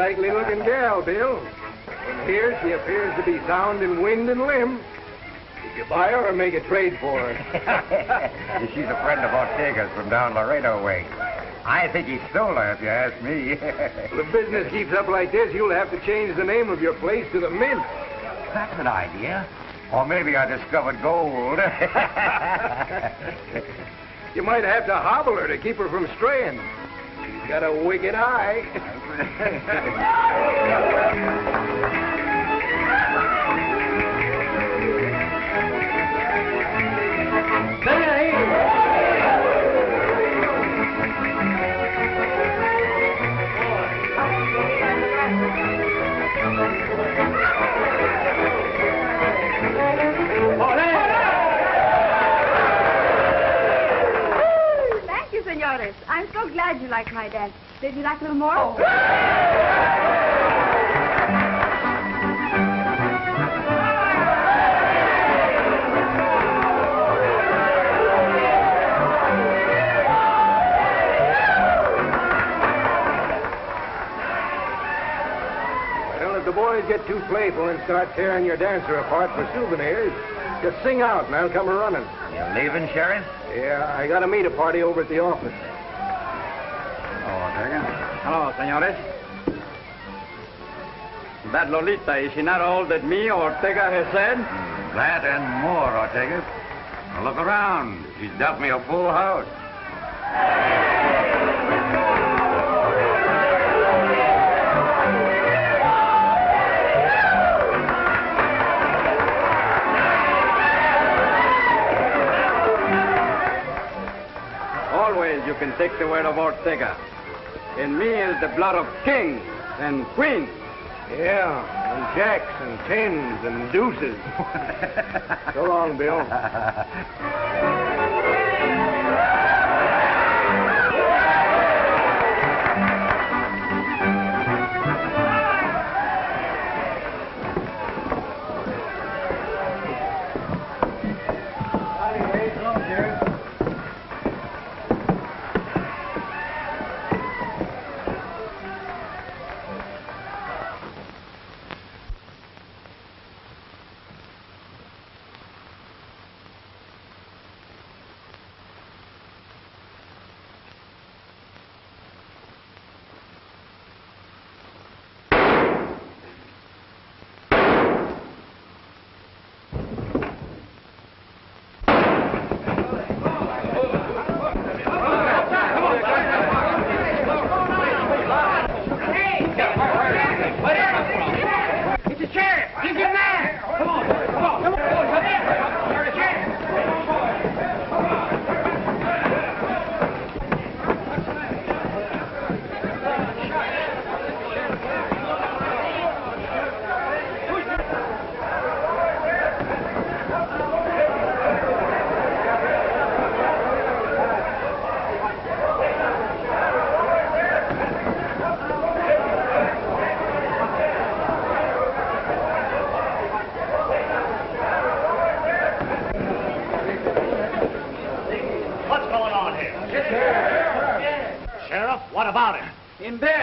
likely looking gal, Bill. From here, she appears to be sound in wind and limb. Did you buy her or make a trade for her? She's a friend of Ortega's from down Laredo way. I think he stole her, if you ask me. If the business keeps up like this, you'll have to change the name of your place to the Mint. That's an idea. Or maybe I discovered gold. You might have to hobble her to keep her from straying. She's got a wicked eye. Senores, I'm so glad you like my dance. Did you like a little more? Oh. Well, if the boys get too playful and start tearing your dancer apart for souvenirs, just sing out and I'll come a-running. You leaving, Sheriff? Yeah, I gotta meet a party over at the office. Oh, Ortega. Hello, senores. That Lolita, is she not all that me, Ortega, has said? That and more, Ortega. Now look around. She's dealt me a full house. Always you can take the word of Ortega. In me is the blood of kings and queens. Yeah, and jacks and tens and deuces. So long, Bill.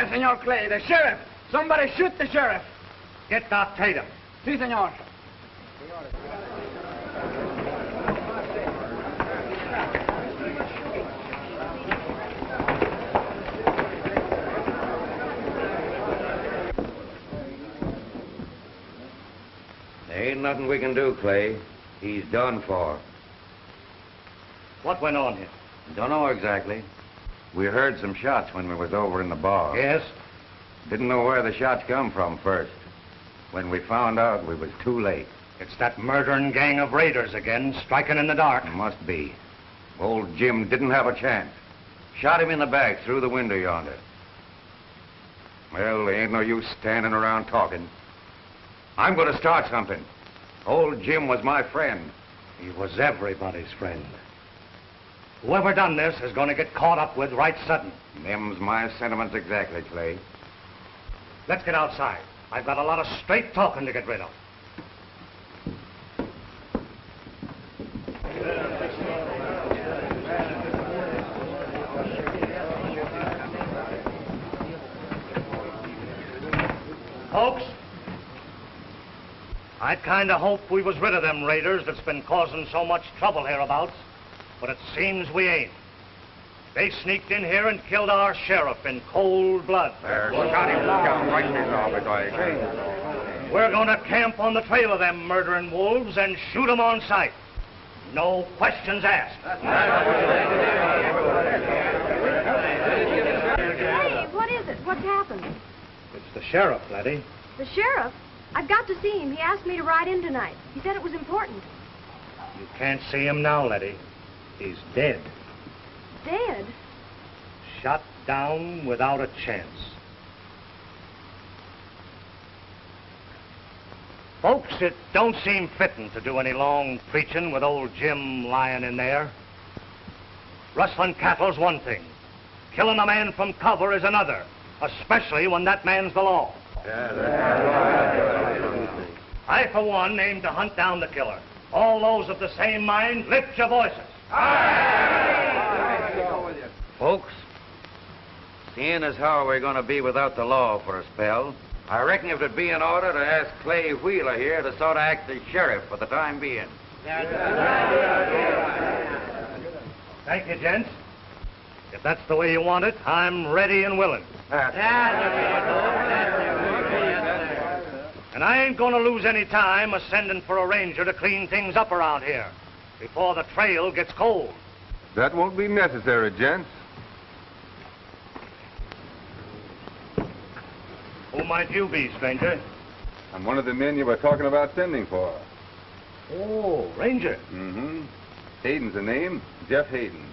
Senor Clay, the sheriff. Somebody shoot the sheriff. Get that Tatum. Si, senor. There ain't nothing we can do, Clay. He's done for. What went on here? Don't know exactly. We heard some shots when we was over in the bar. Yes? Didn't know where the shots come from first. When we found out, we was too late. It's that murdering gang of raiders again, striking in the dark. Must be. Old Jim didn't have a chance. Shot him in the back through the window yonder. Well, there ain't no use standing around talking. I'm going to start something. Old Jim was my friend. He was everybody's friend. Whoever done this is going to get caught up with right sudden. Them's my sentiments exactly, Clay. Let's get outside. I've got a lot of straight talking to get rid of. folks. I'd kind of hoped we was rid of them raiders that's been causing so much trouble hereabouts, but it seems we ain't. They sneaked in here and killed our sheriff in cold blood. Shot him down right in his arm. We're going to camp on the trail of them murdering wolves and shoot them on sight. No questions asked. Hey, what is it? What's happened? It's the sheriff, Letty. The sheriff? I've got to see him. He asked me to ride in tonight. He said it was important. You can't see him now, Letty. He's dead. Dead? Shot down without a chance. Folks, it don't seem fitting to do any long preaching with old Jim lying in there. Rustling cattle's one thing. Killing a man from cover is another, especially when that man's the law. I, for one, aim to hunt down the killer. All those of the same mind, lift your voices. Folks, seeing as how we're going to be without the law for a spell, I reckon it would be in order to ask Clay Wheeler here to sort of act as sheriff for the time being. Thank you, gents. If that's the way you want it, I'm ready and willing. And I ain't going to lose any time a-sending for a ranger to clean things up around here before the trail gets cold. That won't be necessary, gents. Who might you be, stranger? I'm one of the men you were talking about sending for. Oh, Ranger. Mm-hmm. Hayden's the name. Jeff Hayden.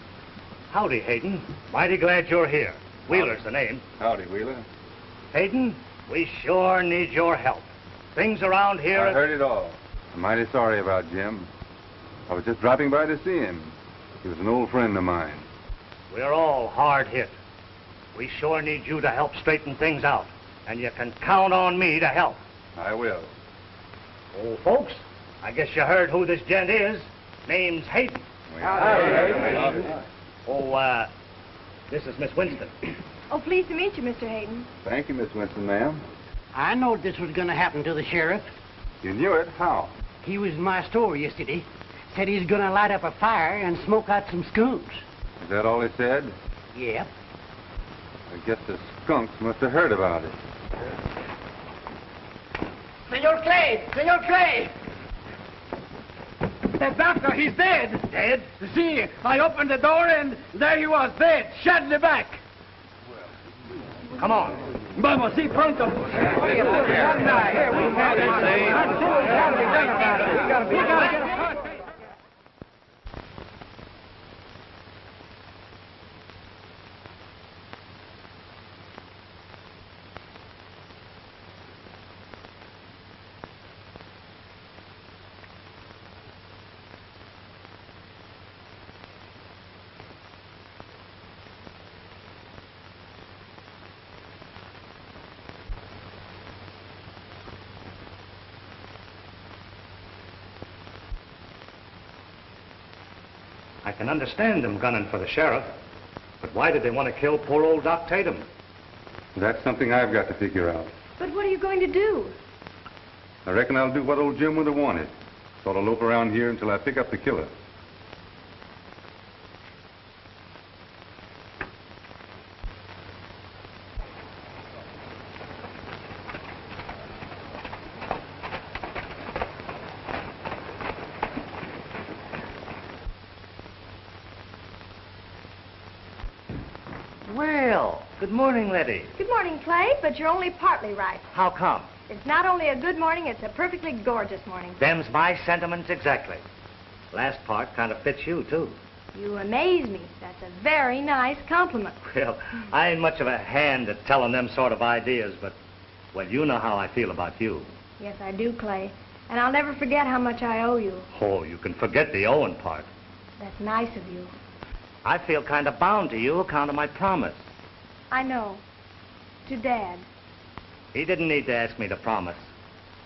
Howdy, Hayden. Mighty glad you're here. Wheeler's the name. Howdy, Wheeler. Hayden, we sure need your help. Things around here... I heard it all. I'm mighty sorry about Jim. I was just dropping by to see him. He was an old friend of mine. We're all hard hit. We sure need you to help straighten things out. And you can count on me to help. I will. Oh, folks, I guess you heard who this gent is. Name's Hayden. Oh, this is Miss Winston. Oh, pleased to meet you, Mr. Hayden. Thank you, Miss Winston, ma'am. I knowed this was going to happen to the sheriff. You knew it? How? He was in my store yesterday. Said he's going to light up a fire and smoke out some skunks. Is that all he said? Yep. I guess the skunks must have heard about it. Senor Clay! Senor Clay! The doctor, he's dead. Dead? See, I opened the door and there he was, dead, shot in the back. Come on. Vamos, sí, pronto. I can understand them gunning for the sheriff, but why did they want to kill poor old Doc Tatum? That's something I've got to figure out. But what are you going to do? I reckon I'll do what old Jim would have wanted. Sort of lope around here until I pick up the killer. Well, good morning, Letty. Good morning, Clay, but you're only partly right. How come? It's not only a good morning, it's a perfectly gorgeous morning. Them's my sentiments exactly. Last part kind of fits you, too. You amaze me. That's a very nice compliment. Well, I ain't much of a hand at telling them sort of ideas, but, well, you know how I feel about you. Yes, I do, Clay. And I'll never forget how much I owe you. Oh, you can forget the Owen part. That's nice of you. I feel kind of bound to you account of my promise. I know. To Dad. He didn't need to ask me to promise.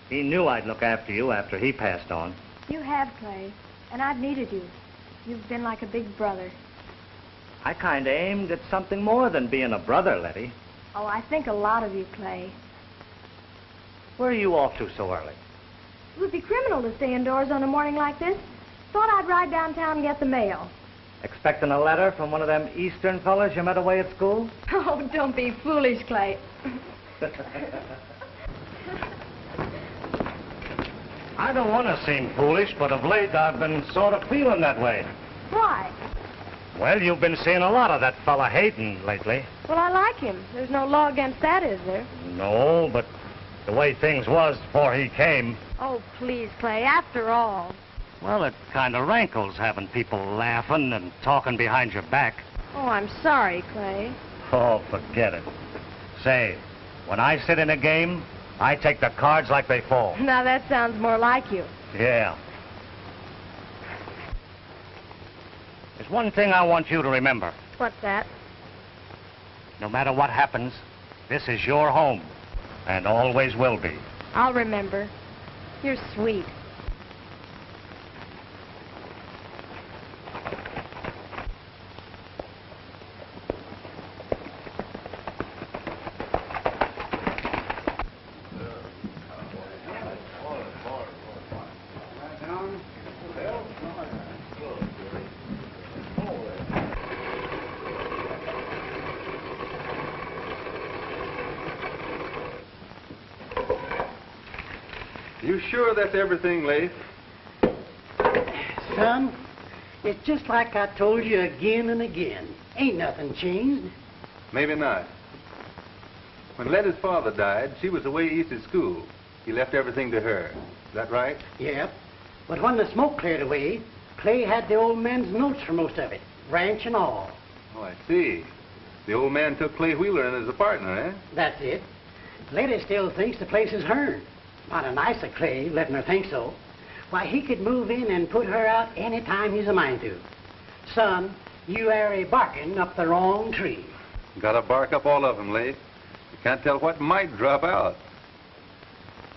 He knew I'd look after you after he passed on. You have, Clay. And I've needed you. You've been like a big brother. I kind of aimed at something more than being a brother, Letty. Oh, I think a lot of you, Clay. Where are you off to so early? It would be criminal to stay indoors on a morning like this. Thought I'd ride downtown and get the mail. Expecting a letter from one of them Eastern fellas you met away at school? Oh, don't be foolish, Clay. I don't want to seem foolish, but of late I've been sort of feeling that way. Why? Well, you've been seeing a lot of that fella Hayden lately. Well, I like him. There's no law against that, is there? No, but the way things was before he came, Oh, please, Clay, after all. well, it kind of rankles having people laughing and talking behind your back. Oh, I'm sorry, Clay. Oh, forget it. Say, when I sit in a game, I take the cards like they fall. Now, that sounds more like you. Yeah. There's one thing I want you to remember. What's that? No matter what happens, this is your home, and always will be. I'll remember. You're sweet. You sure that's everything, Leif? Son, it's just like I told you again and again. Ain't nothing changed. Maybe not. When Letty's father died, she was away east at school. He left everything to her. Is that right? Yep. But when the smoke cleared away, Clay had the old man's notes for most of it, ranch and all. Oh, I see. The old man took Clay Wheeler in as a partner, eh? That's it. Letty still thinks the place is hers. Not a nice of Clay, letting her think so. Why, he could move in and put her out any time he's a mind to. Son, you are a barking up the wrong tree. Gotta bark up all of them, Leif. You can't tell what might drop out.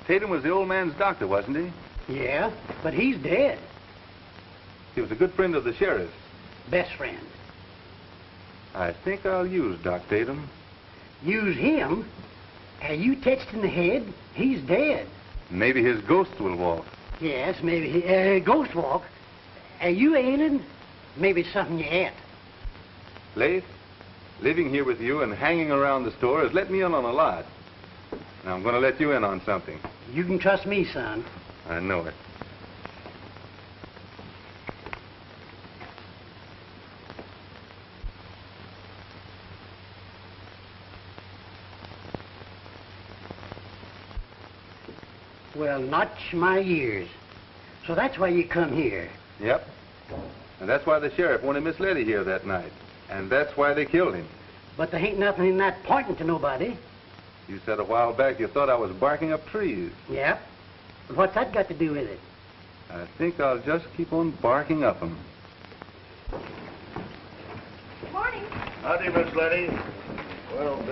Tatum was the old man's doctor, wasn't he? Yeah, but he's dead. He was a good friend of the sheriff's. Best friend. I think I'll use Doc Tatum. Use him? Are you touched in the head? He's dead. Maybe his ghost will walk. Yes, maybe he, ghost walk. Are you ailing? Maybe something you ate. Leif, living here with you and hanging around the store has let me in on a lot. Now I'm going to let you in on something. You can trust me, son. I know it. Well, notch my ears. So that's why you come here. Yep. And that's why the sheriff wanted Miss Letty here that night. And that's why they killed him. But there ain't nothing in that pointing to nobody. You said a while back you thought I was barking up trees. Yep. But what's that got to do with it? I think I'll just keep on barking up them. Morning. Howdy, Miss Letty. Well,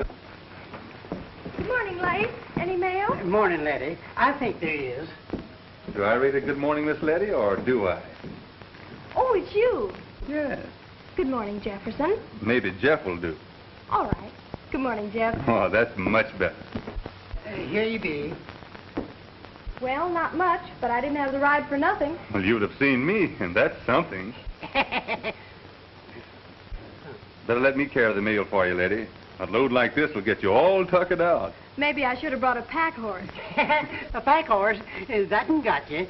Good morning, Leif. Any mail? Good morning, Letty. I think there is. Do I read a good morning, Miss Letty, or do I? Oh, it's you. Yes. Good morning, Jefferson. Maybe Jeff will do. All right. Good morning, Jeff. Oh, that's much better. Here you be. Well, not much, but I didn't have the ride for nothing. Well, you'd have seen me, and that's something. Better let me carry the mail for you, Letty. A load like this will get you all tuckered out. Maybe I should have brought a pack horse. A pack horse, that one got you.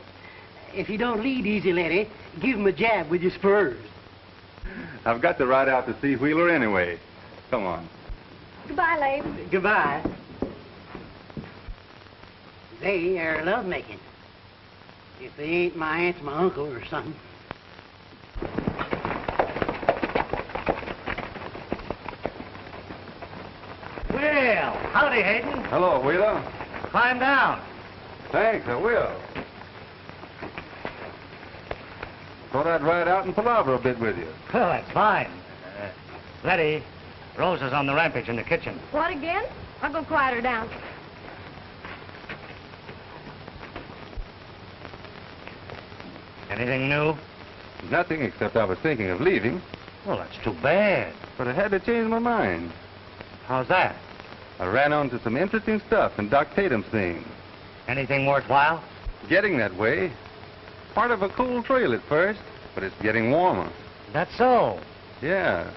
If you don't lead easy, Letty, give him a jab with your spurs. I've got to ride out to see Wheeler anyway. Come on. Goodbye, Leif. Goodbye. They are lovemaking. If they ain't my aunt's my uncle or something. well, howdy, Hayden. Hello, Wheeler. Climb down. Thanks, I will. Thought I'd ride out and palaver a bit with you. Well, that's fine. Letty, Rose is on the rampage in the kitchen. What again? I'll go quiet her down. Anything new? Nothing except I was thinking of leaving, Well, that's too bad. but I had to change my mind. How's that? I ran onto some interesting stuff in Doc Tatum's thing. Anything worthwhile? Getting that way. Part of a cool trail at first, but it's getting warmer. That's so. Yeah.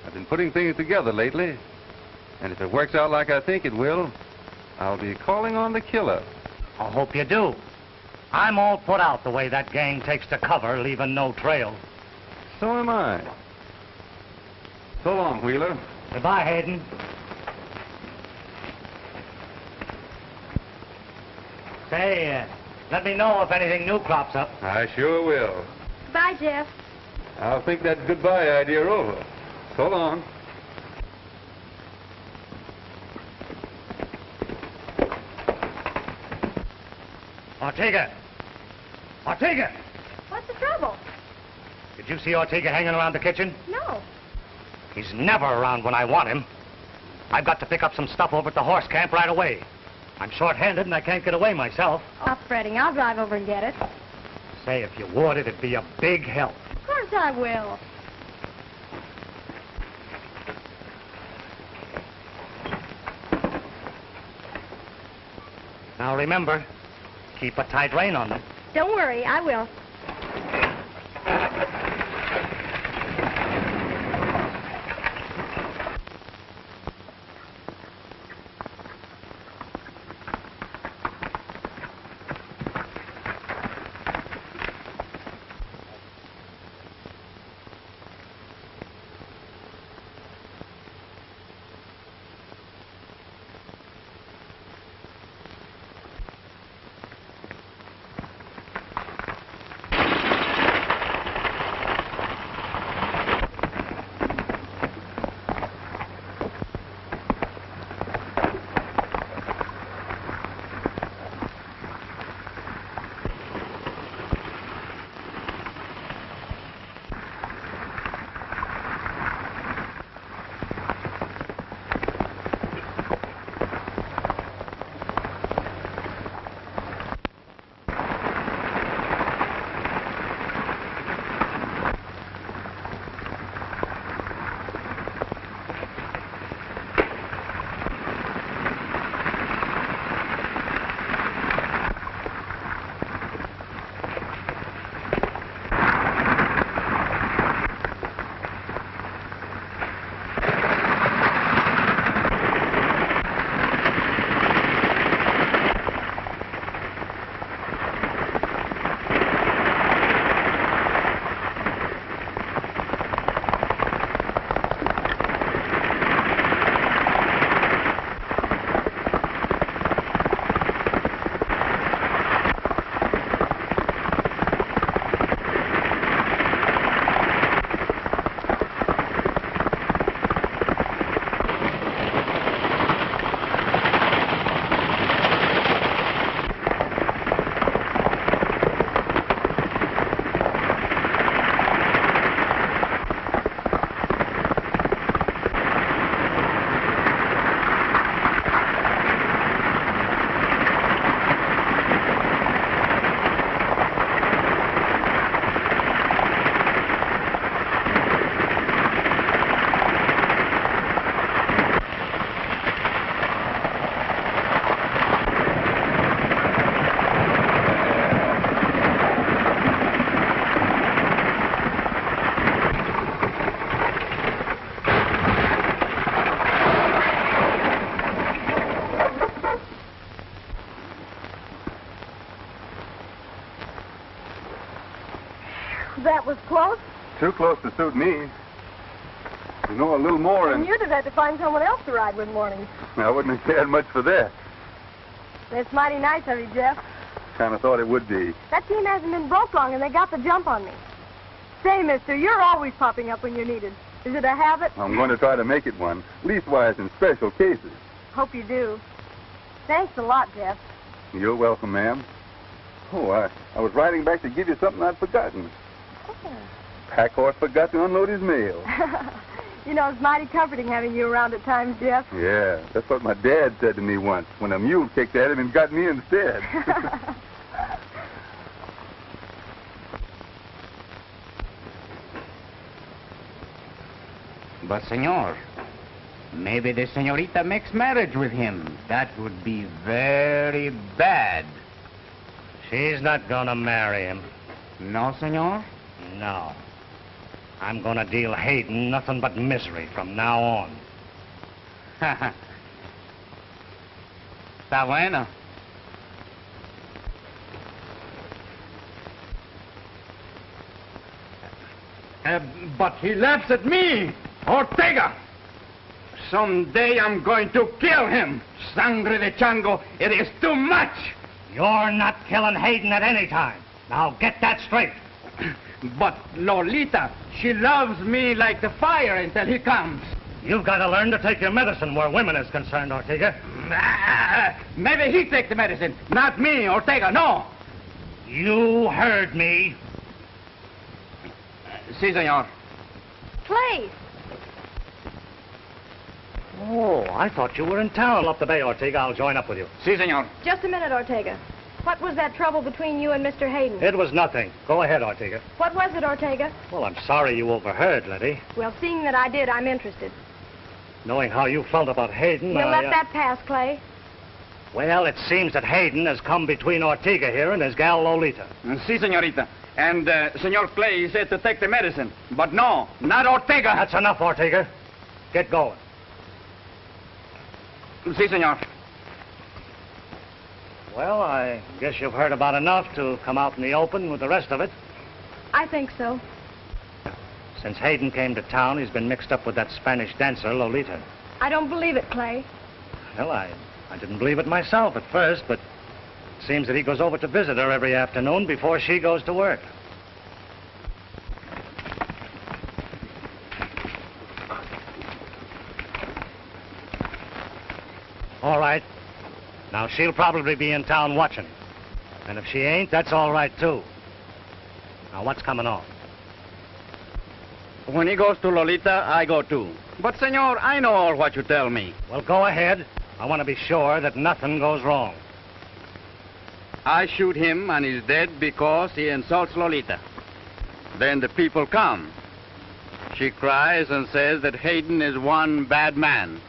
I've been putting things together lately. And if it works out like I think it will, I'll be calling on the killer. I hope you do. I'm all put out the way that gang takes to cover, leaving no trail. So am I. So long, Wheeler. Goodbye, Hayden. Say, let me know if anything new crops up. I sure will. Bye, Jeff. I'll think that goodbye idea over. So long. Ortega! Ortega! What's the trouble? Did you see Ortega hanging around the kitchen? No. He's never around when I want him. I've got to pick up some stuff over at the horse camp right away. I'm short-handed and I can't get away myself. Stop fretting. I'll drive over and get it. Say, if you would, it'd be a big help. Of course I will. Now remember, keep a tight rein on them. Don't worry, I will. That was close. Too close to suit me. You know, a little more And you'd have had to find someone else to ride with mornings. I wouldn't have cared much for that. It's mighty nice of you, Jeff. Kind of thought it would be. That team hasn't been broke long, and they got the jump on me. Say, mister, you're always popping up when you're needed. Is it a habit? I'm going to try to make it one, leastwise in special cases. Hope you do. Thanks a lot, Jeff. You're welcome, ma'am. Oh, I was riding back to give you something I'd forgotten. Pack horse forgot to unload his mail. You know, it's mighty comforting having you around at times, Jeff. Yeah, that's what my dad said to me once when a mule kicked at him and got me instead. But, senor, Maybe the senorita makes marriage with him. That would be very bad. She's not gonna marry him. No, senor? No. I'm gonna deal Hayden nothing but misery from now on. Está bueno. But he laughs at me, Ortega. Someday I'm going to kill him. Sangre de chango, it is too much. You're not killing Hayden at any time. Now get that straight. But Lolita, she loves me like the fire until he comes. You've got to learn to take your medicine where women is concerned, Ortega. Maybe he take the medicine, not me, Ortega, no. You heard me. Si, senor. Clay! Oh, I thought you were in town. Up the bay, Ortega. I'll join up with you. Si, senor. Just a minute, Ortega. What was that trouble between you and Mr. Hayden? It was nothing. Go ahead, Ortega. What was it, Ortega? Well, I'm sorry you overheard, Letty. Well, seeing that I did, I'm interested. Knowing how you felt about Hayden, We'll let that pass, Clay. Well, it seems that Hayden has come between Ortega here and his gal Lolita. Si, senorita. And Senor Clay said to take the medicine. But no, not Ortega. That's enough, Ortega. Get going. Si, senor. Well, I guess you've heard about enough to come out in the open with the rest of it. I think so. Since Hayden came to town, he's been mixed up with that Spanish dancer, Lolita. I don't believe it, Clay. Well, I didn't believe it myself at first, but it seems that he goes over to visit her every afternoon before she goes to work. All right. Now, she'll probably be in town watching. And if she ain't, that's all right, too. Now, what's coming on? When he goes to Lolita, I go too. But, senor, I know all what you tell me. Well, go ahead. I want to be sure that nothing goes wrong. I shoot him and he's dead because he insults Lolita. Then the people come. She cries and says that Hayden is one bad man.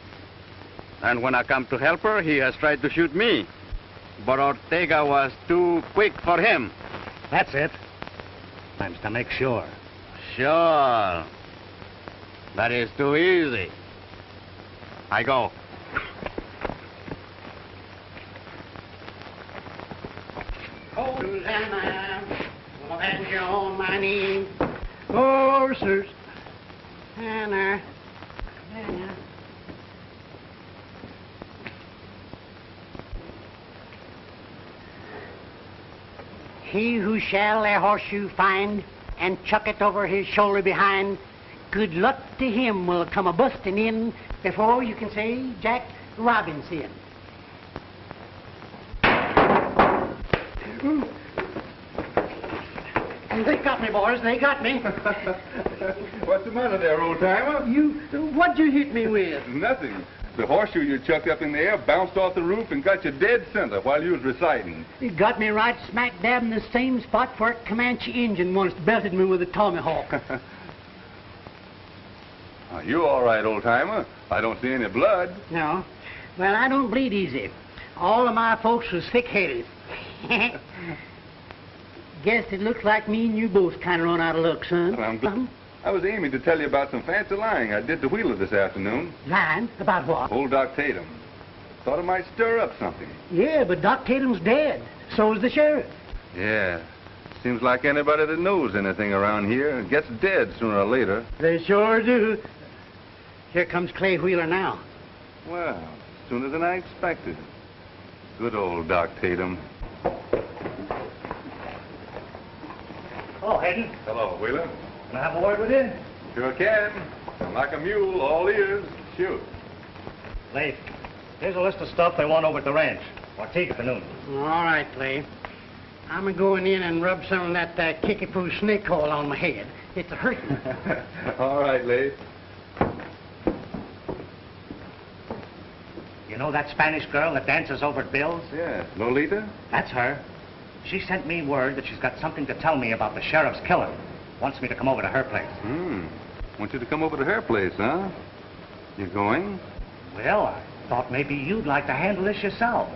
And when I come to help her, he has tried to shoot me. But Ortega was too quick for him. That's it. Time's to make sure. Sure. That is too easy. I go. Hosanna, avenge your own my name. Horses. Anna. Anna. He who shall a horseshoe find and chuck it over his shoulder behind, good luck to him will come a busting in before you can say Jack Robinson. They got me, boys. They got me. What's the matter there, old-timer? What'd you hit me with? Nothing. The horseshoe you chucked up in the air bounced off the roof and got you dead center while you was reciting. It got me right smack dab in the same spot where a Comanche Indian once belted me with a tomahawk. You all right, old-timer. I don't see any blood. No. Well, I don't bleed easy. All of my folks was thick-headed. Guess it looks like me and you both kind of run out of luck, son. Well, I'm glad. I was aiming to tell you about some fancy lying I did to Wheeler this afternoon. Lying? About what? Old Doc Tatum. Thought it might stir up something. Yeah, but Doc Tatum's dead. So is the sheriff. Yeah. Seems like anybody that knows anything around here gets dead sooner or later. They sure do. Here comes Clay Wheeler now. Well, sooner than I expected. Good old Doc Tatum. Hello, Hayden. Hello, Wheeler. Can I have a word with you? Sure can. I'm like a mule, all ears. Shoot. Leif, here's a list of stuff they want over at the ranch. Ortega for noon. All right, Clay. I'm going in and rub some of that kickapoo snake oil on my head. It's hurting. All right, Leif. You know that Spanish girl that dances over at Bill's? Yeah, Lolita? That's her. She sent me word that she's got something to tell me about the sheriff's killer. Wants me to come over to her place. Want you to come over to her place, huh? You going? Well, I thought maybe you'd like to handle this yourself.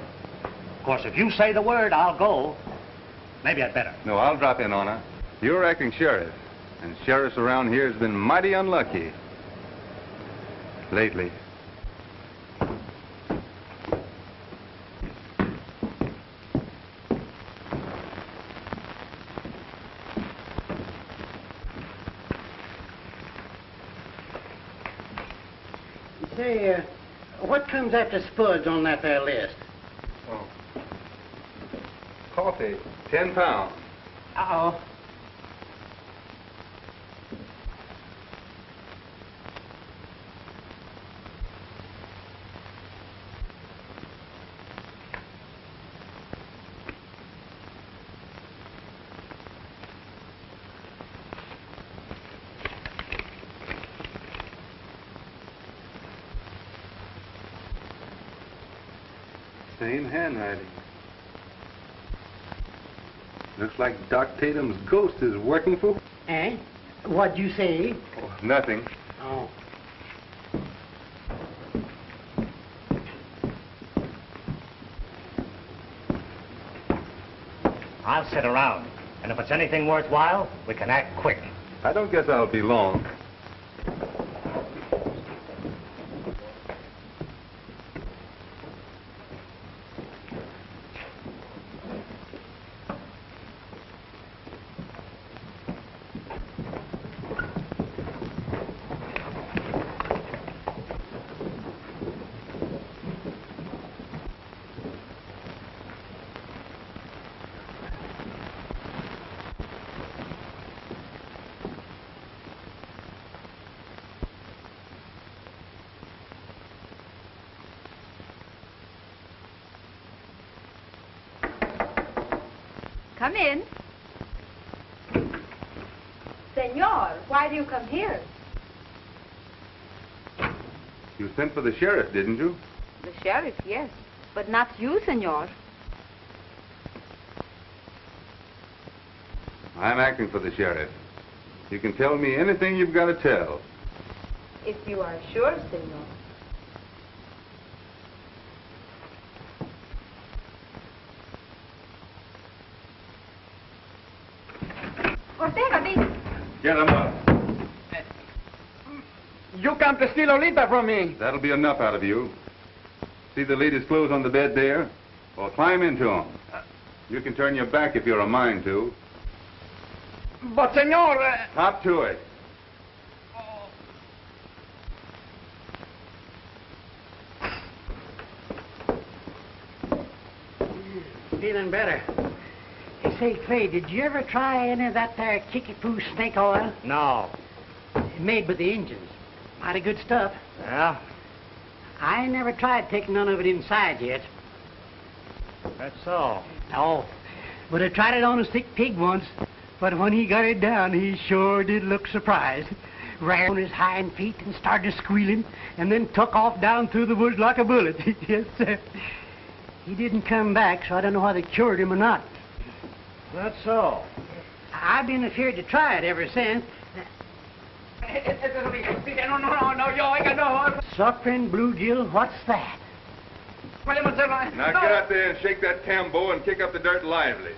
Of course, if you say the word, I'll go. Maybe I'd better. No, I'll drop in on her. You're acting sheriff, and sheriffs around here has been mighty unlucky lately. Say, what comes after spuds on that there list? Oh. Coffee, 10 pounds. Uh-oh. Same handwriting. Looks like Doc Tatum's ghost is working for... Eh? What'd you say? Oh, nothing. Oh. I'll sit around. And if it's anything worthwhile, we can act quick. I don't guess I'll be long. Come in. Senor, why do you come here? You sent for the sheriff, didn't you? The sheriff, yes. But not you, senor. I'm acting for the sheriff. You can tell me anything you've got to tell. If you are sure, senor. Get him up. You come to steal Lolita from me. That'll be enough out of you. See the lady's clothes on the bed there? Well, climb into them. You can turn your back if you're a mind to. But, senor... Hop to it. Feeling better. Say, Clay, did you ever try any of that there kickapoo snake oil? No. Made by the Indians. Mighty good stuff. Yeah? I never tried taking none of it inside yet. That's so. No. But I tried it on a sick pig once. But when he got it down, he sure did look surprised. Ran on his hind feet and started squealing, and then took off down through the woods like a bullet. Yes, sir. He didn't come back, so I don't know whether they cured him or not. That's so. I've been afraid to try it ever since. No. Suffering bluegill, what's that? Now get out there and shake that tambo and kick up the dirt lively.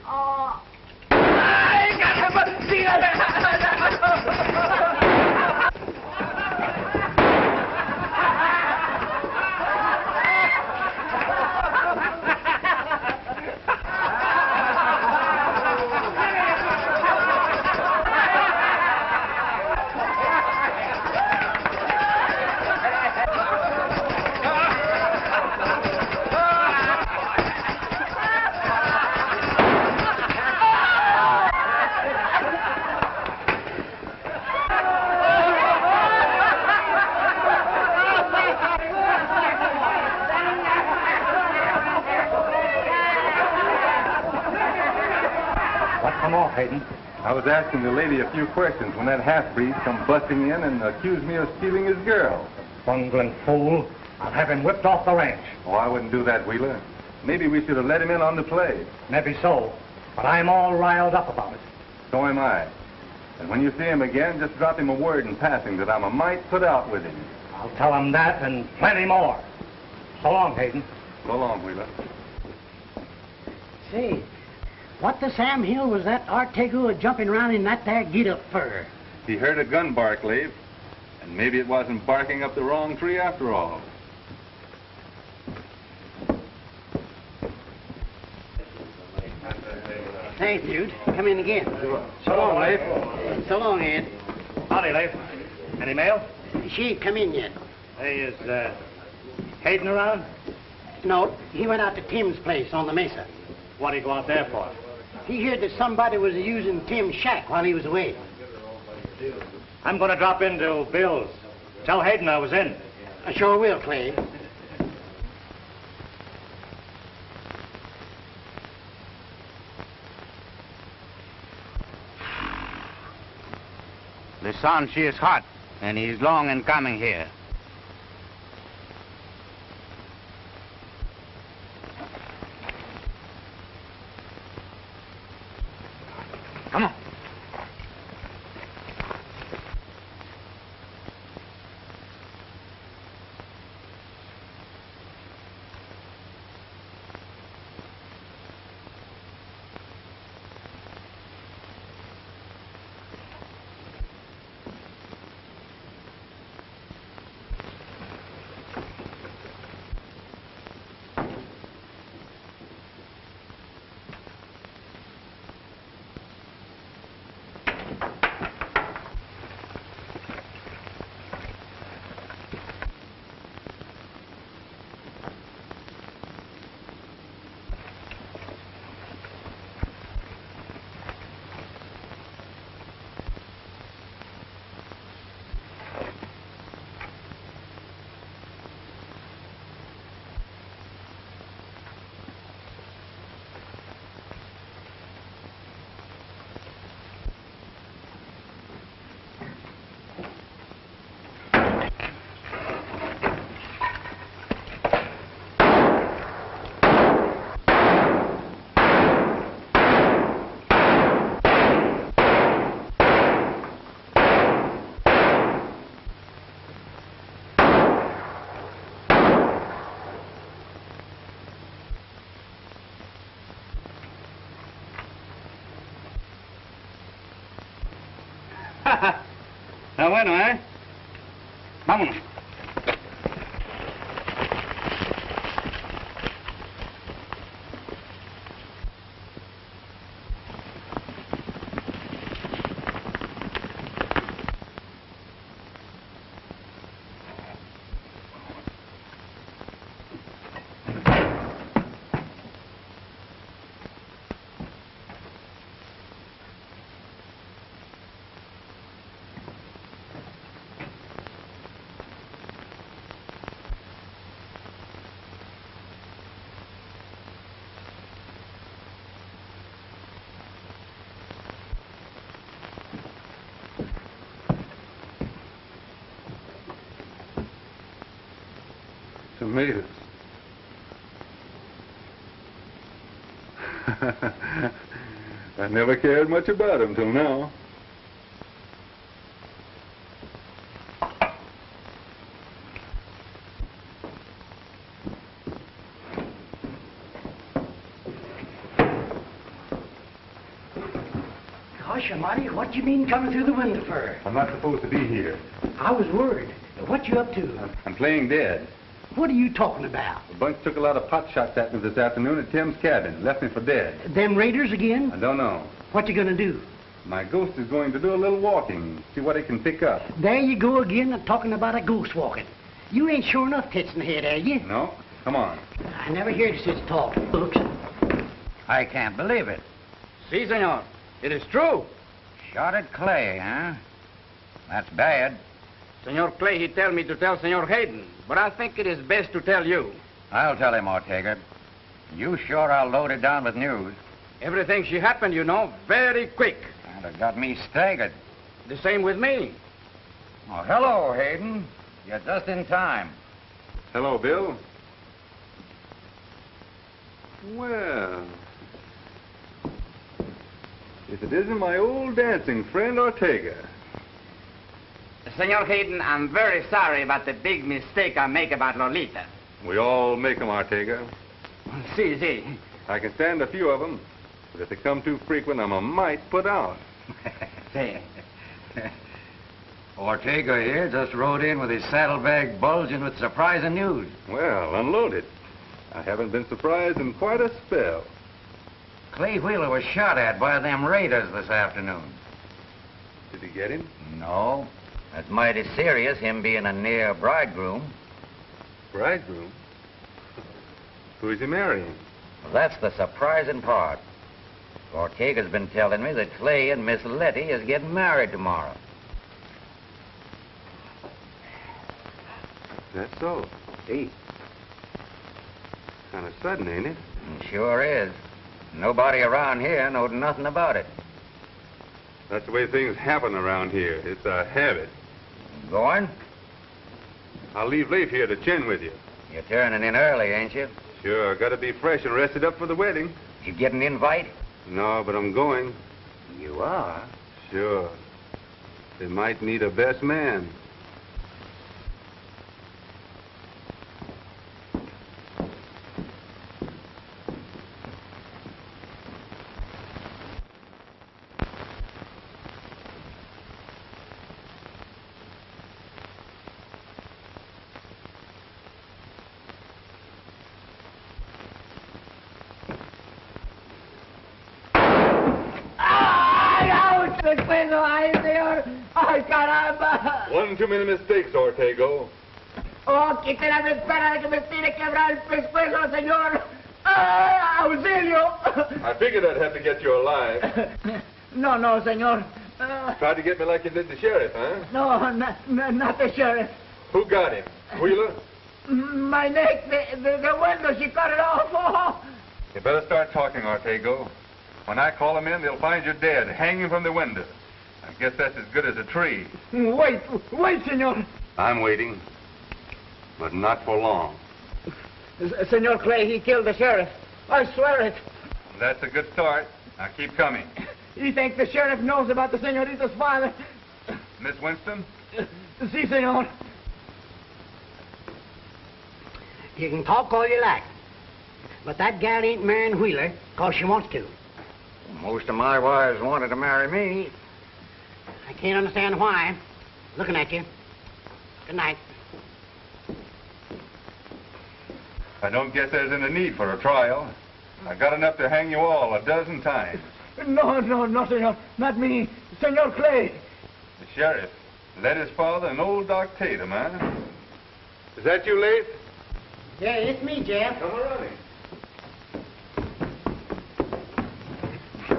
I was asking the lady a few questions when that half-breed come busting in and accused me of stealing his girl. Bungling fool. I'll have him whipped off the ranch. Oh, I wouldn't do that, Wheeler. Maybe we should have let him in on the play. Maybe so. But I'm all riled up about it. So am I. And when you see him again, just drop him a word in passing that I'm a mite put out with him. I'll tell him that and plenty more. So long, Hayden. So long, Wheeler. Say, what the Sam Hill was that Artego jumping around in that there get-up for? He heard a gun bark, Leave, and maybe it wasn't barking up the wrong tree after all. Thanks, Jude. Come in again. So long, Leif. So long, Ed. Howdy, Leif. Any mail? She ain't come in yet. Hey, is Hayden around? No, he went out to Tim's place on the mesa. What'd he go out there for? He heard that somebody was using Tim's shack while he was away. I'm going to drop into Bill's. Tell Hayden I was in. I sure will, Clay. The sun, she is hot, and he is long in coming here. Come on. Está bueno, ¿eh? Vámonos. Tomatoes. I never cared much about them till now. Gosh almighty, what do you mean coming through the window for? I'm not supposed to be here. I was worried. What you up to? I'm playing dead. What are you talking about? A bunch took a lot of pot shots at me this afternoon at Tim's cabin. Left me for dead. Them raiders again? I don't know. What you gonna do? My ghost is going to do a little walking, see what it can pick up. There you go again, talking about a ghost walking. You ain't sure enough tits in the head, are you? No? Come on. I never heard such talk. Looks. I can't believe it. Si, senor. It is true. Shot at Clay, huh? That's bad. Senor Clay, he tell me to tell Senor Hayden, but I think it is best to tell you. I'll tell him, Ortega. You sure are loaded down with news. Everything she happened, you know, very quick. And it got me staggered. The same with me. Oh, hello, Hayden. You're just in time. Hello, Bill. Well, if it isn't my old dancing friend Ortega. Senor Hayden, I'm very sorry about the big mistake I make about Lolita. We all make 'em, Ortega. See. I can stand a few of 'em, but if they come too frequent, I'm a mite put out. Say. Ortega here just rode in with his saddlebag bulging with surprising news. Well, unload it. I haven't been surprised in quite a spell. Clay Wheeler was shot at by them raiders this afternoon. Did he get him? No. That's mighty serious, him being a near bridegroom. Bridegroom? Who is he marrying? Well, that's the surprising part. Ortega's been telling me that Clay and Miss Letty is getting married tomorrow. That's so. See? Kind of sudden, ain't it? Sure is. Nobody around here knowed nothing about it. That's the way things happen around here. It's a habit. Going? I'll leave late here to chin with you. You're turning in early, ain't you? Sure, gotta be fresh and rested up for the wedding. You get an invite? No, but I'm going. You are? Sure. They might need a best man. ¡Ay, señor! ¡Ay, caramba! One too many mistakes, Ortega. ¡Oh, quisiera me espera de que me tire quebrar el pescuezo, señor! ¡Ay, auxilio! I figured I'd have to get you alive. No, señor. Tried to get me like you did the sheriff, huh? No, not the sheriff. Who got him? Wheeler? My neck, the window, she cut it off. Oh. You better start talking, Ortega. When I call them in, they'll find you dead, hanging from the window. I guess that's as good as a tree. Wait, senor. I'm waiting, but not for long. Senor Clay, he killed the sheriff. I swear it. That's a good start. Now keep coming. You think the sheriff knows about the senorita's father? Miss Winston? Si, senor. You can talk all you like, but that gal ain't marrying Wheeler because she wants to. Most of my wives wanted to marry me. I can't understand why. Looking at you. Good night. I don't guess there's any need for a trial. I got enough to hang you all 12 times. No, senor. Not me. Senor Clay. The sheriff led his father and old Doc Tatum, huh? Is that you, Lace? Yeah, it's me, Jeff. Come running.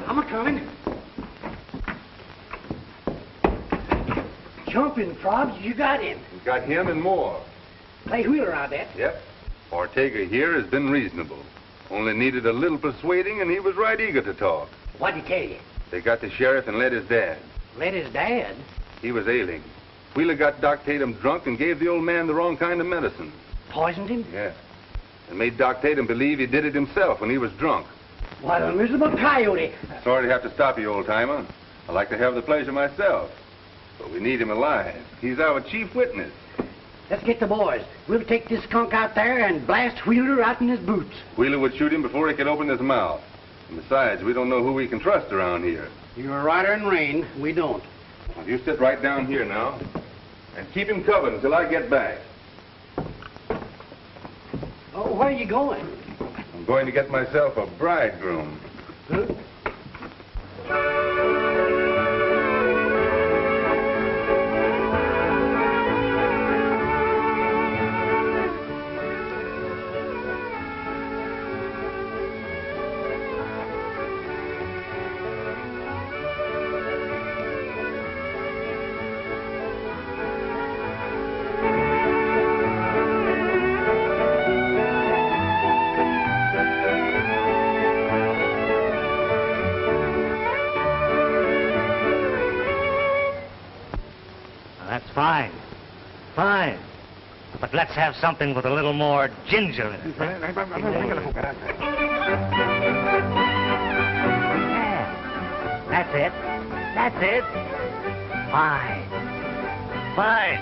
I'm a-coming. Jumping frogs, you got him. We got him and more. Clay Wheeler, I bet. Yep. Ortega here has been reasonable. Only needed a little persuading, and he was right eager to talk. What'd he tell you? They got the sheriff and led his dad. Let his dad? He was ailing. Wheeler got Doc Tatum drunk and gave the old man the wrong kind of medicine. Poisoned him? Yeah. And made Doc Tatum believe he did it himself when he was drunk. What a miserable coyote. Sorry to have to stop you, old-timer. I'd like to have the pleasure myself. But we need him alive. He's our chief witness. Let's get the boys. We'll take this skunk out there and blast Wheeler out in his boots. Wheeler would shoot him before he could open his mouth. And besides, we don't know who we can trust around here. You're right in rain. We don't. Well, you sit right down here now. And keep him covered until I get back. Oh, where are you going? I'm going to get myself a bridegroom. Huh? Fine. But let's have something with a little more ginger in it. Yeah, that's it. That's it. Fine. Fine.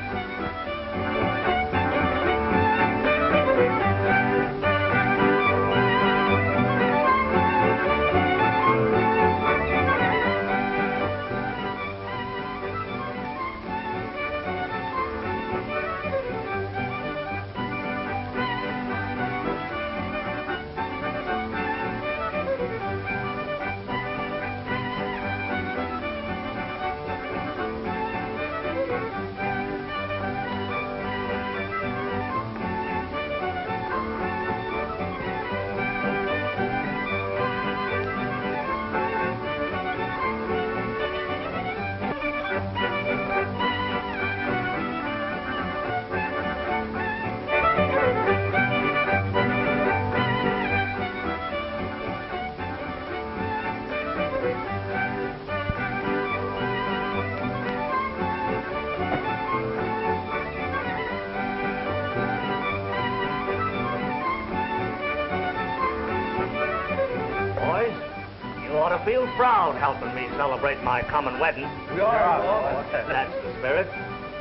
Feel proud helping me celebrate my common wedding. We are. That's the spirit.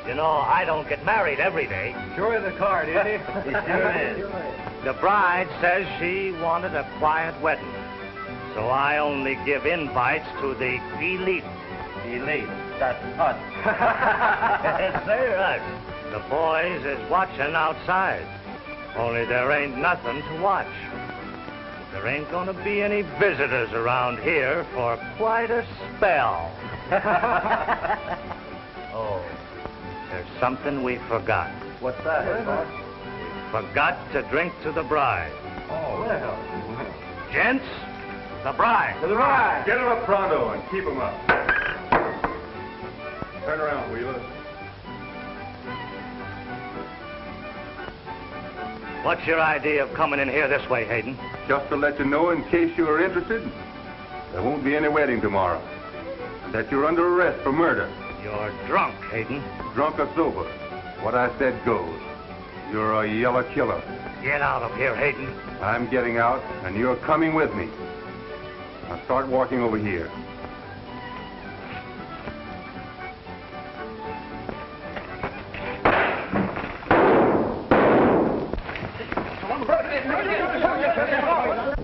You know, I don't get married every day. Sure is a card, isn't he? He sure is. The bride says she wanted a quiet wedding, so I only give invites to the elite. Elite. That's us. Yes, sir, us. The boys is watching outside. Only there ain't nothing to watch. There ain't gonna be any visitors around here for quite a spell. Oh, there's something we forgot. What's that? We forgot to drink to the bride. Oh, well. Gents, the bride. To the bride. Get her up pronto and keep 'em up. Turn around, Wheeler. What's your idea of coming in here this way, Hayden? Just to let you know, in case you are interested, there won't be any wedding tomorrow. And that you're under arrest for murder. You're drunk, Hayden. Drunk or sober. What I said goes. You're a yellow killer. Get out of here, Hayden. I'm getting out, and you're coming with me. Now start walking over here.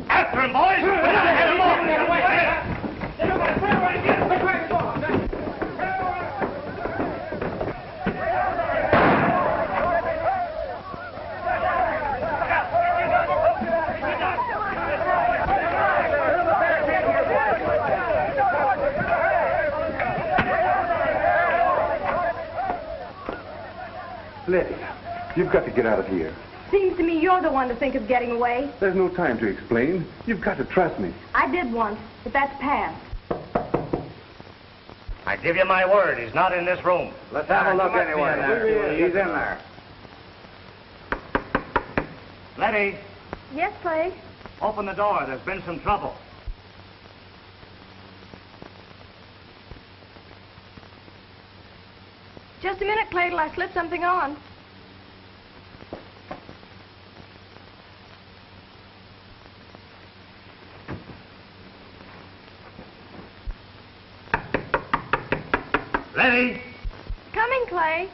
After him, boys! Get him off! Letty, you've got to get out of here. Seems to me you're the one to think of getting away. There's no time to explain. You've got to trust me. I did once, but that's past. I give you my word, he's not in this room. Let's have a look anyway. He's in there. Letty, Yes, Clay? open the door. There's been some trouble. Just a minute, Clay, till I slip something on. Letty! Coming, Clay.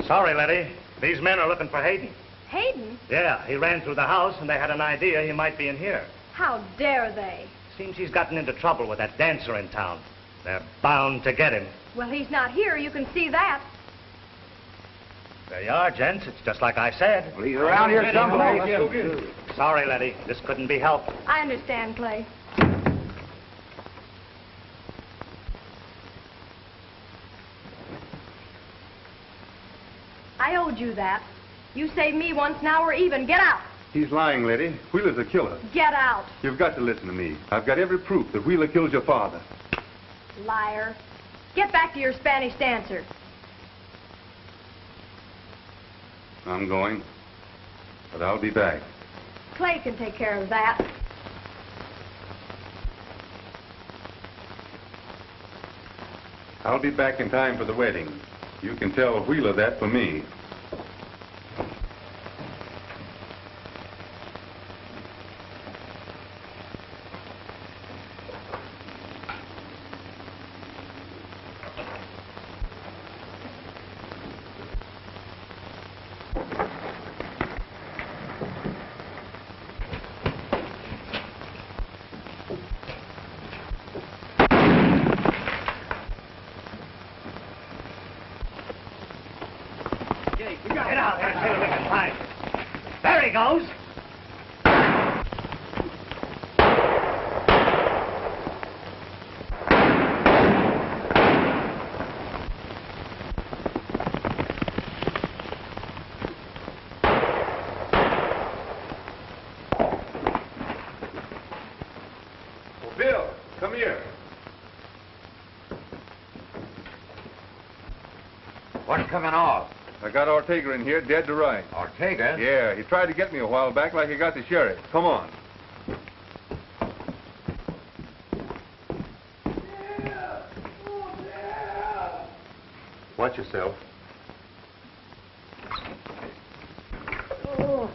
Sorry, Letty. These men are looking for Hayden. Hayden? Yeah, he ran through the house, and they had an idea he might be in here. How dare they? Seems he's gotten into trouble with that dancer in town. They're bound to get him. Well, he's not here. You can see that. There you are, gents. It's just like I said. Well, he's around here someplace. Sorry, Letty. This couldn't be helped. I understand, Clay. I owed you that. You saved me once, now we're even. Get out. He's lying, Letty. Wheeler's a killer. Get out. You've got to listen to me. I've got every proof that Wheeler killed your father. Liar. Get back to your Spanish dancer. I'm going, but I'll be back. Clay can take care of that. I'll be back in time for the wedding. You can tell Wheeler that for me. he goes. Oh, Bill, come here. What's coming off? I got Ortega in here, dead to rights. Ortega? Yeah, he tried to get me a while back like he got the sheriff. Come on. Watch yourself. Oh,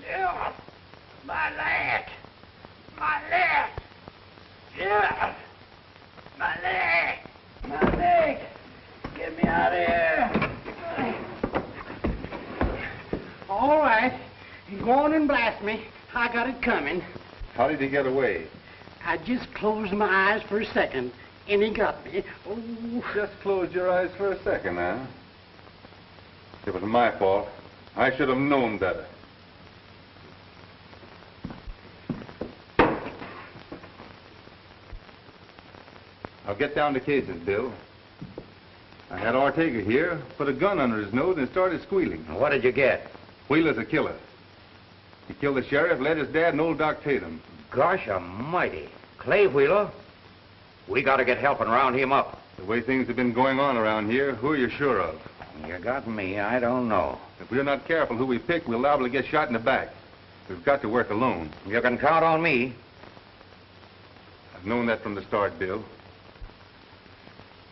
yeah. My leg. My leg. Yeah. My leg. My leg. Get me out of here. All right. You go on and blast me. I got it coming. How did he get away? I just closed my eyes for a second, and he got me. Oh. Just closed your eyes for a second, huh? It was my fault. I should have known better. I'll get down to cases, Bill. I had Ortega here, put a gun under his nose, and started squealing. What did you get? Wheeler's a killer. He killed the sheriff, led his dad and old Doc Tatum. Gosh almighty. Clay Wheeler? We got to get help and round him up. The way things have been going on around here, who are you sure of? You got me, I don't know. If we're not careful who we pick, we're liable to get shot in the back. We've got to work alone. You can count on me. I've known that from the start, Bill.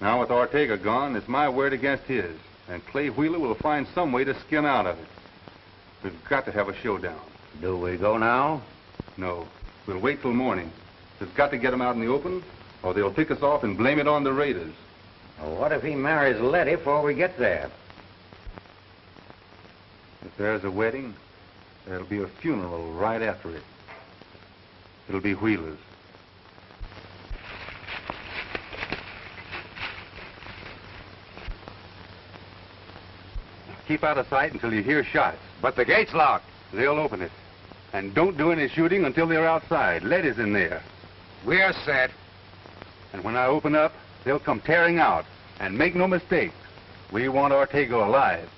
Now with Ortega gone, it's my word against his. And Clay Wheeler will find some way to skin out of it. We've got to have a showdown. Do we go now? No. We'll wait till morning. We've got to get them out in the open, or they'll pick us off and blame it on the raiders. Well, what if he marries Letty before we get there? If there's a wedding, there'll be a funeral right after it. It'll be Wheeler's. Keep out of sight until you hear shots. But the gate's locked. They'll open it. And don't do any shooting until they're outside. Letty's in there. We're set. And when I open up, they'll come tearing out. And make no mistake, we want Ortega alive.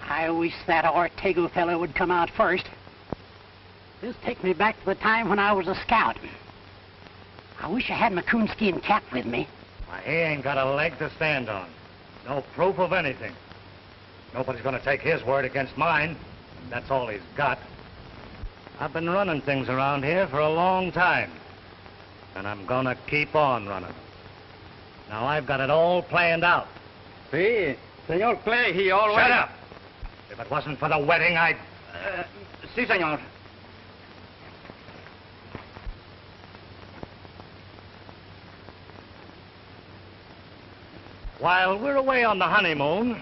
I wish that Ortega fellow would come out first. This takes me back to the time when I was a scout. I wish I had my coonskin cap with me. Why, he ain't got a leg to stand on. No proof of anything. Nobody's going to take his word against mine. That's all he's got. I've been running things around here for a long time. And I'm going to keep on running. Now, I've got it all planned out. See, Senor Clay, he always... Shut up! If it wasn't for the wedding, I'd... Si, senor. While we're away on the honeymoon,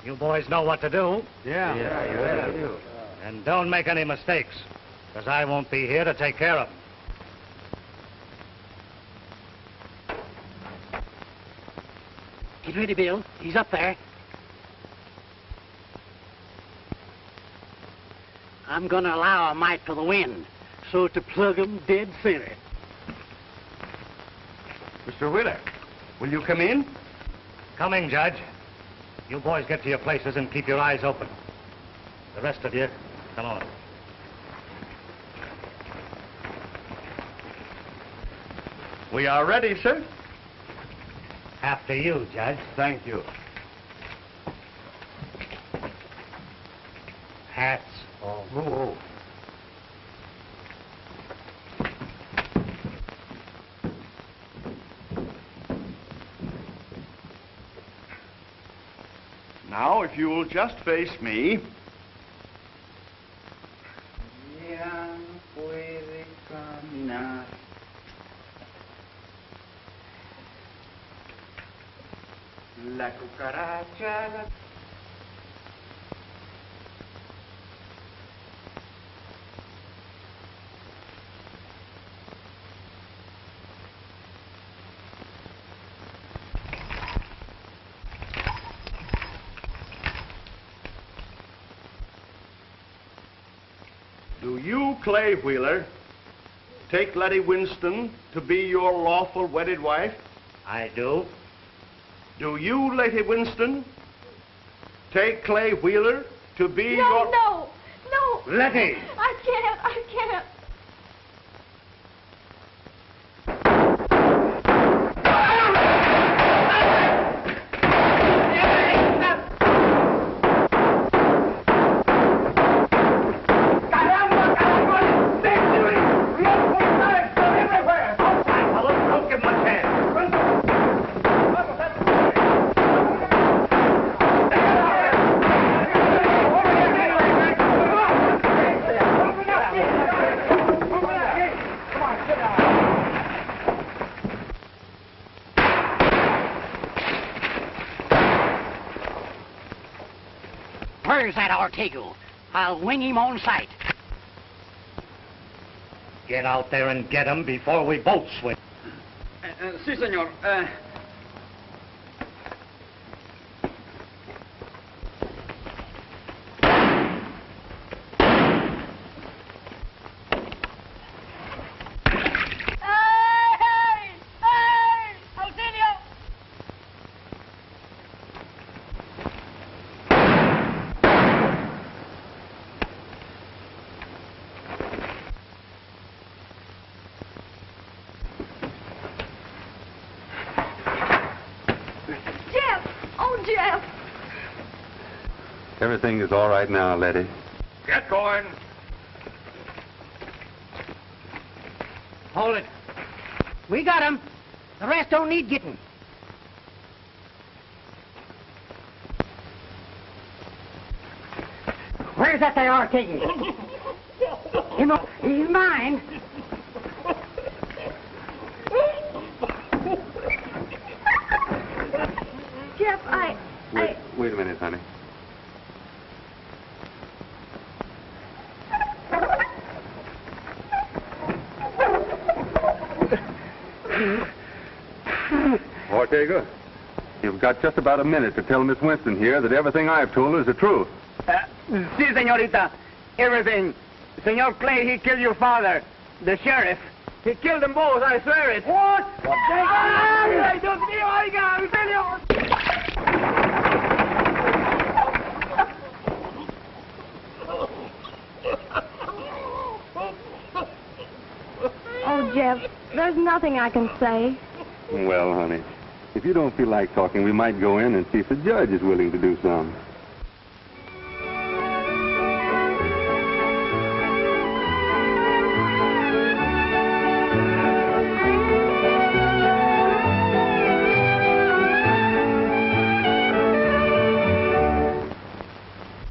you boys know what to do. Yeah. Yeah, you do. And don't make any mistakes, because I won't be here to take care of them. Get ready, Bill. He's up there. I'm going to allow a mite for the wind, so to plug 'em dead center. Mr. Wheeler, will you come in? Coming, Judge. You boys get to your places and keep your eyes open. The rest of you, come on. We are ready, sir. After you, Judge. Thank you. Hats off. Oh. Now, if you'll just face me. Ya no puede caminar. La cucaracha. Clay Wheeler, take Letty Winston to be your lawful wedded wife? I do. Do you, Letty Winston, take Clay Wheeler to be your... No. Letty! I can't. Where's that Ortego? I'll wing him on sight. Get out there and get him before we both swing. Sí, señor. Jeff! Everything is all right now, Letty. Get going. Hold it. We got him. The rest don't need getting. Where's that there Ortega? He's mine. Jeff, Wait a minute, honey. Ortega, you've got just about a minute to tell Miss Winston here that everything I've told her is the truth. Sí, señorita. Everything. Senor Clay, he killed your father, the sheriff. He killed them both, I swear it. What? ¡Ay, Dios mío, oiga, auxilio! Oh, Jeff, there's nothing I can say. Well, honey, if you don't feel like talking, we might go in and see if the judge is willing to do something.